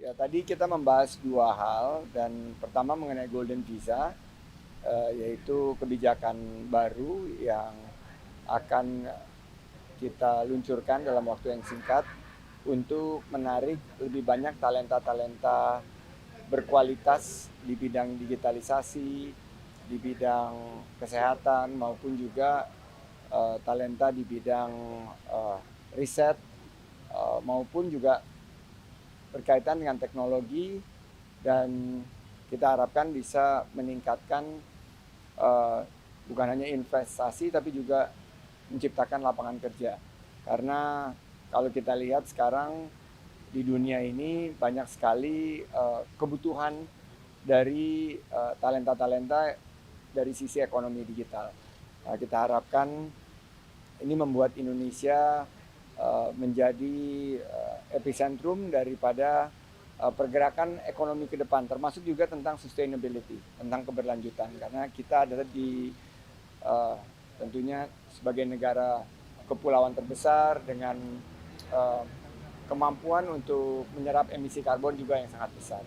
Ya, tadi kita membahas dua hal dan pertama mengenai Golden Visa, yaitu kebijakan baru yang akan kita luncurkan dalam waktu yang singkat untuk menarik lebih banyak talenta-talenta berkualitas di bidang digitalisasi, di bidang kesehatan maupun juga talenta di bidang riset maupun juga berkaitan dengan teknologi dan kita harapkan bisa meningkatkan uh, bukan hanya investasi tapi juga menciptakan lapangan kerja. Karena kalau kita lihat sekarang di dunia ini banyak sekali kebutuhan dari talenta-talenta dari sisi ekonomi digital. Kita harapkan ini membuat Indonesia menjadi epicentrum daripada pergerakan ekonomi ke depan, termasuk juga tentang sustainability, tentang keberlanjutan. Karena kita adalah di tentunya sebagai negara kepulauan terbesar dengan uh, kemampuan untuk menyerap emisi karbon juga yang sangat besar.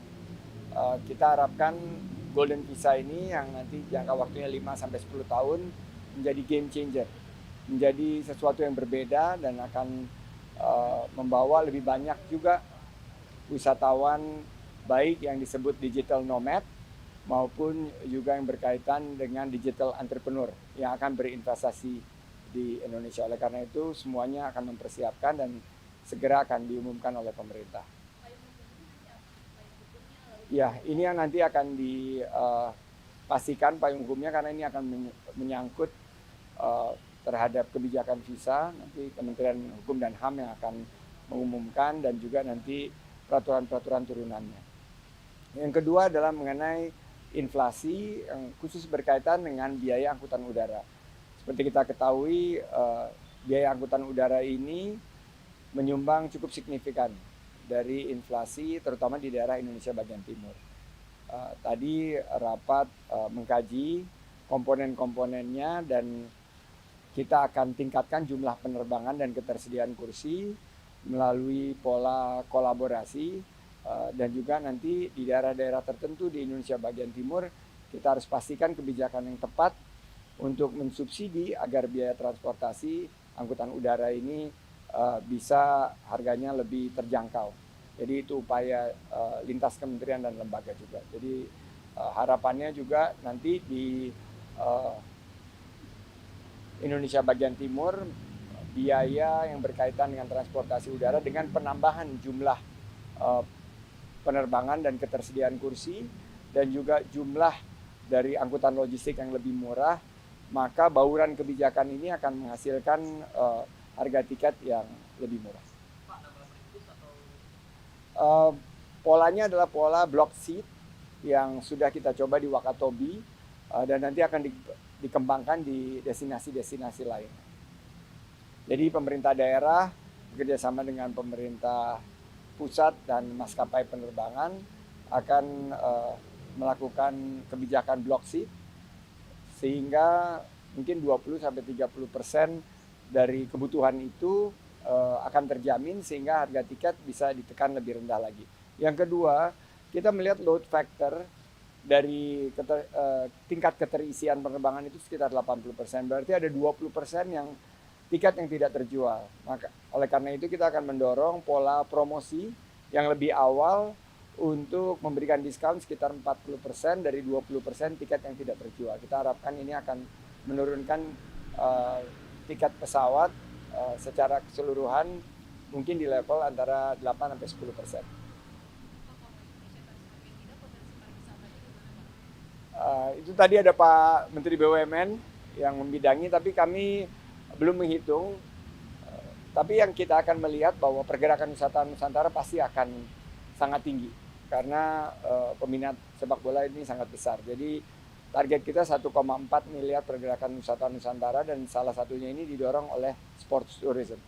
Kita harapkan Golden Visa ini yang nanti jangka waktunya 5 sampai 10 tahun menjadi game changer, menjadi sesuatu yang berbeda dan akan membawa lebih banyak juga wisatawan baik yang disebut digital nomad maupun juga yang berkaitan dengan digital entrepreneur yang akan berinvestasi di Indonesia. Oleh karena itu semuanya akan mempersiapkan dan segera akan diumumkan oleh pemerintah. Ya, ini yang nanti akan dipastikan payung hukumnya karena ini akan menyangkut terhadap kebijakan visa. Nanti Kementerian Hukum dan HAM yang akan mengumumkan dan juga nanti peraturan-peraturan turunannya. Yang kedua adalah mengenai inflasi yang khusus berkaitan dengan biaya angkutan udara. Seperti kita ketahui, biaya angkutan udara ini menyumbang cukup signifikan dari inflasi terutama di daerah Indonesia bagian timur. Tadi rapat mengkaji komponen-komponennya dan kita akan tingkatkan jumlah penerbangan dan ketersediaan kursi melalui pola kolaborasi dan juga nanti di daerah-daerah tertentu di Indonesia bagian timur kita harus pastikan kebijakan yang tepat untuk mensubsidi agar biaya transportasi angkutan udara ini bisa harganya lebih terjangkau. Jadi itu upaya lintas kementerian dan lembaga juga. Jadi harapannya juga nanti di Indonesia bagian timur biaya yang berkaitan dengan transportasi udara dengan penambahan jumlah penerbangan dan ketersediaan kursi dan juga jumlah dari angkutan logistik yang lebih murah, maka bauran kebijakan ini akan menghasilkan harga tiket yang lebih murah. Polanya adalah pola block seat yang sudah kita coba di Wakatobi dan nanti akan dikembangkan di destinasi-destinasi lain. Jadi pemerintah daerah bekerjasama dengan pemerintah pusat dan maskapai penerbangan akan melakukan kebijakan block seat sehingga mungkin 20-30% dari kebutuhan itu akan terjamin sehingga harga tiket bisa ditekan lebih rendah lagi. Yang kedua, kita melihat load factor dari tingkat keterisian penerbangan itu sekitar 80%. Berarti ada 20% yang tiket yang tidak terjual. Maka oleh karena itu kita akan mendorong pola promosi yang lebih awal untuk memberikan diskon sekitar 40% dari 20% tiket yang tidak terjual. Kita harapkan ini akan menurunkan tiket pesawat secara keseluruhan mungkin di level antara 8-10%. Itu tadi ada Pak Menteri BUMN yang membidangi, tapi kami belum menghitung. Tapi yang kita akan melihat bahwa pergerakan wisata Nusantara pasti akan sangat tinggi karena peminat sepak bola ini sangat besar. Jadi target kita 1,4 miliar pergerakan wisata Nusantara dan salah satunya ini didorong oleh sports tourism.